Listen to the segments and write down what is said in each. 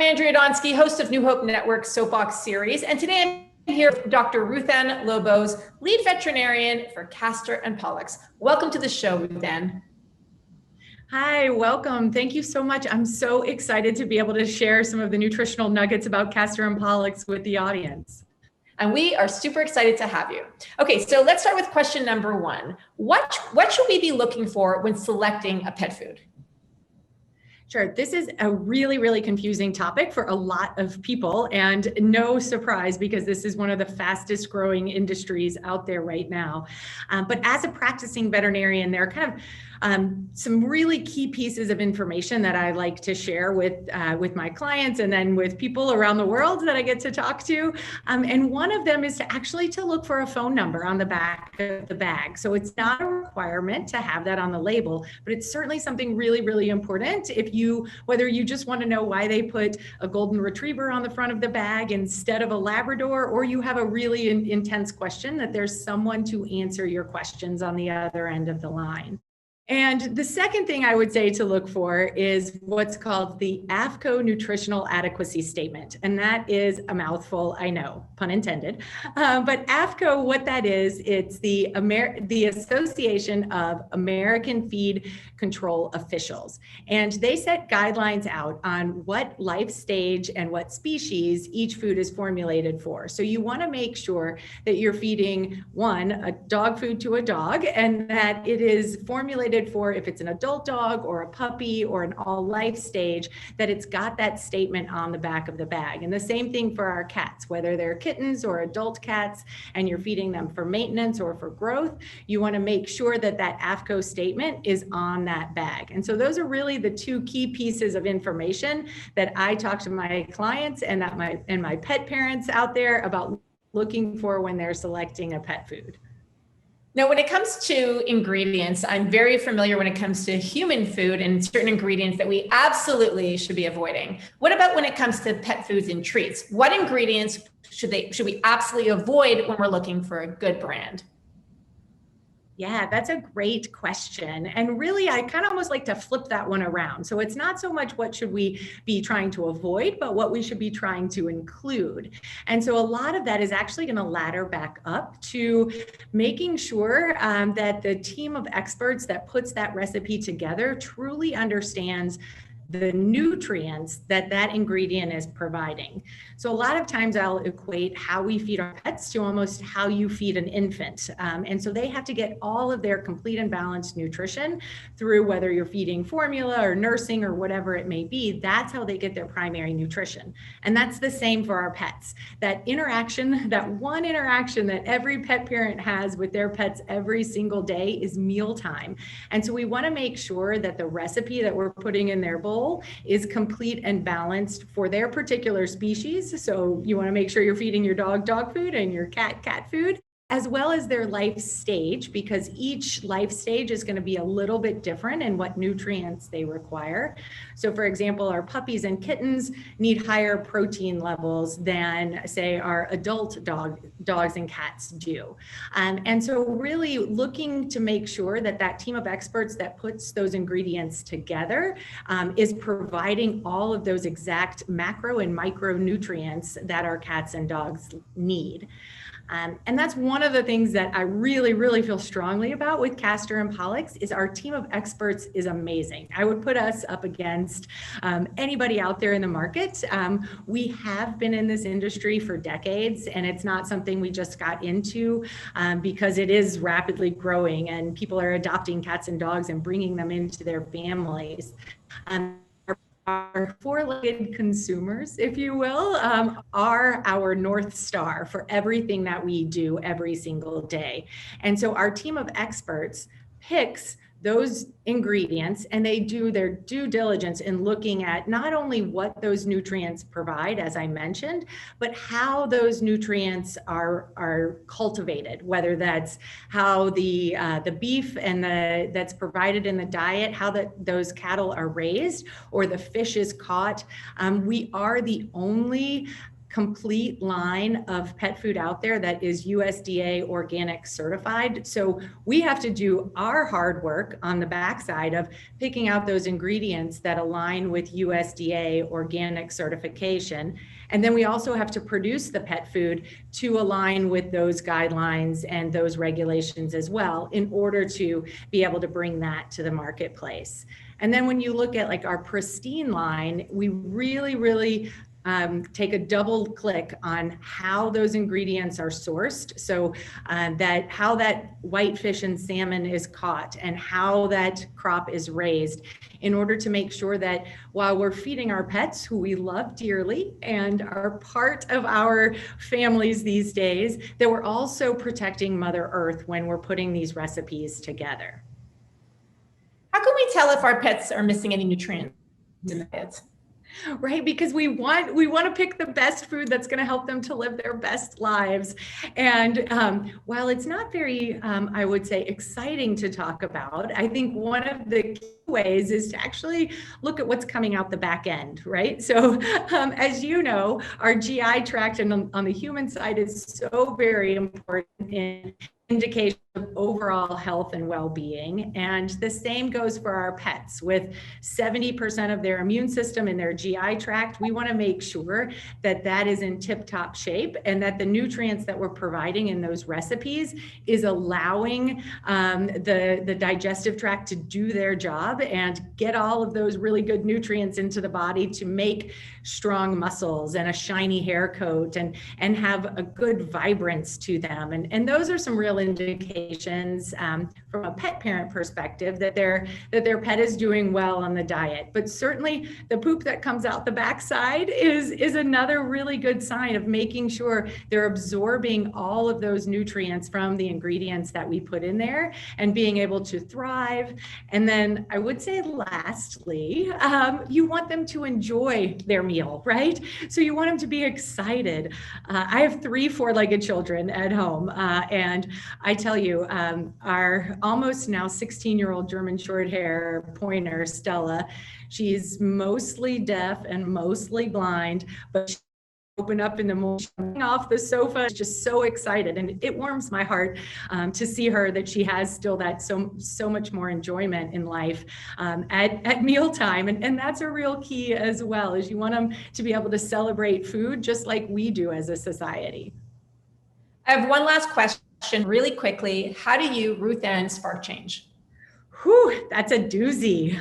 I'm Andrea Donsky, host of New Hope Network Soapbox Series, and today I'm here with Dr. RuthAnn Lobos, lead veterinarian for Castor and Pollux. Welcome to the show, RuthAnn. Hi, welcome. Thank you so much. I'm so excited to be able to share some of the nutritional nuggets about Castor and Pollux with the audience. And we are super excited to have you. Okay, so let's start with question number one. What should we be looking for when selecting a pet food? Sure. This is a really, really confusing topic for a lot of people, and no surprise because this is one of the fastest growing industries out there right now. But as a practicing veterinarian, there are kind of some really key pieces of information that I like to share with my clients and then with people around the world that I get to talk to. And one of them is to look for a phone number on the back of the bag. So it's not a requirement to have that on the label, but it's certainly something really, really important whether you just want to know why they put a golden retriever on the front of the bag instead of a Labrador, or you have a really intense question, that there's someone to answer your questions on the other end of the line. And the second thing I would say to look for is what's called the AAFCO Nutritional Adequacy Statement. And that is a mouthful, I know, pun intended. But AAFCO, what that is, it's the Association of American Feed Control Officials. And they set guidelines out on what life stage and what species each food is formulated for. So you want to make sure that you're feeding, one, a dog food to a dog, and that it is formulated for, if it's an adult dog or a puppy or an all life stage, that it's got that statement on the back of the bag. And the same thing for our cats, whether they're kittens or adult cats and you're feeding them for maintenance or for growth, you want to make sure that that AAFCO statement is on that bag. And so those are really the two key pieces of information that I talk to my clients and my pet parents out there about looking for when they're selecting a pet food. Now, when it comes to ingredients, I'm very familiar when it comes to human food and certain ingredients that we absolutely should be avoiding. What about when it comes to pet foods and treats? What ingredients should we absolutely avoid when we're looking for a good brand? Yeah, that's a great question. And really, I kind of almost like to flip that one around. So it's not so much what should we be trying to avoid, but what we should be trying to include. And so a lot of that is actually going to ladder back up to making sure that the team of experts that puts that recipe together truly understands the nutrients that ingredient is providing. So a lot of times I'll equate how we feed our pets to almost how you feed an infant. And so they have to get all of their complete and balanced nutrition through whether you're feeding formula or nursing or whatever it may be. That's how they get their primary nutrition. And that's the same for our pets. That one interaction that every pet parent has with their pets every single day is mealtime. And so we want to make sure that the recipe that we're putting in their bowl is complete and balanced for their particular species. So you want to make sure you're feeding your dog food and your cat food, as well as their life stage, because each life stage is going to be a little bit different in what nutrients they require. So for example, our puppies and kittens need higher protein levels than, say, our adult dogs and cats do. And so really looking to make sure that team of experts that puts those ingredients together is providing all of those exact macro and micronutrients that our cats and dogs need. And that's one of the things that I really, really feel strongly about with Castor and Pollux is our team of experts is amazing. I would put us up against anybody out there in the market. We have been in this industry for decades, and it's not something we just got into because it is rapidly growing and people are adopting cats and dogs and bringing them into their families. Our four-legged consumers, if you will, are our North Star for everything that we do every single day. And so our team of experts picks those ingredients and they do their due diligence in looking at not only what those nutrients provide, as I mentioned, but how those nutrients are cultivated, whether that's how the beef and that's provided in the diet, how those cattle are raised, or the fish is caught. We are the only complete line of pet food out there that is USDA organic certified. So we have to do our hard work on the backside of picking out those ingredients that align with USDA organic certification. And then we also have to produce the pet food to align with those guidelines and those regulations as well in order to be able to bring that to the marketplace. And then when you look at like our pristine line, we really take a double click on how those ingredients are sourced. So that how that whitefish and salmon is caught and how that crop is raised in order to make sure that while we're feeding our pets who we love dearly and are part of our families these days, that we're also protecting Mother Earth when we're putting these recipes together. How can we tell if our pets are missing any nutrients in the diet? Right, because we want to pick the best food that's going to help them to live their best lives. And while it's not very, I would say, exciting to talk about, I think one of the key ways is to actually look at what's coming out the back end, right? So as you know, our GI tract and on the human side is so very important in indication of overall health and well-being. And the same goes for our pets. With 70% of their immune system in their GI tract, we want to make sure that that is in tip-top shape and that the nutrients that we're providing in those recipes is allowing the digestive tract to do their job and get all of those really good nutrients into the body to make strong muscles and a shiny hair coat and have a good vibrance to them. And those are some real indications from a pet parent perspective that their pet is doing well on the diet. But certainly the poop that comes out the backside is another really good sign of making sure they're absorbing all of those nutrients from the ingredients that we put in there and being able to thrive. And then I would say lastly, you want them to enjoy their meal, right? So you want them to be excited. I have 3 4-legged children at home, and I tell you, our almost now 16-year-old German Shorthair pointer, Stella, she's mostly deaf and mostly blind, but she open up in the morning off the sofa, just so excited. And it warms my heart to see her that she has still that so much more enjoyment in life at mealtime. And that's a real key as well, is you want them to be able to celebrate food just like we do as a society. I have one last question really quickly. How do you, RuthAnn, spark change? Whew, that's a doozy.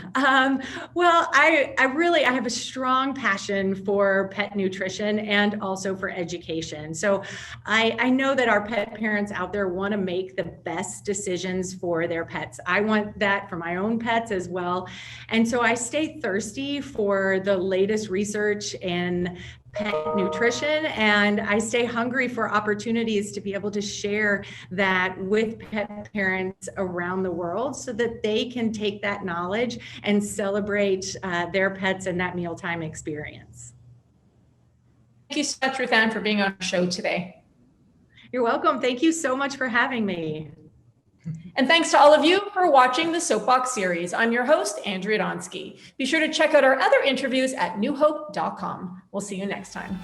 Well, I have a strong passion for pet nutrition and also for education. So I know that our pet parents out there want to make the best decisions for their pets. I want that for my own pets as well. And so I stay thirsty for the latest research in pet nutrition, and I stay hungry for opportunities to be able to share that with pet parents around the world so that they can take that knowledge and celebrate their pets and that mealtime experience. Thank you so much, RuthAnn, for being on our show today. You're welcome. Thank you so much for having me. And thanks to all of you for watching the Soapbox Series. I'm your host, Andrea Donsky. Be sure to check out our other interviews at newhope.com. We'll see you next time.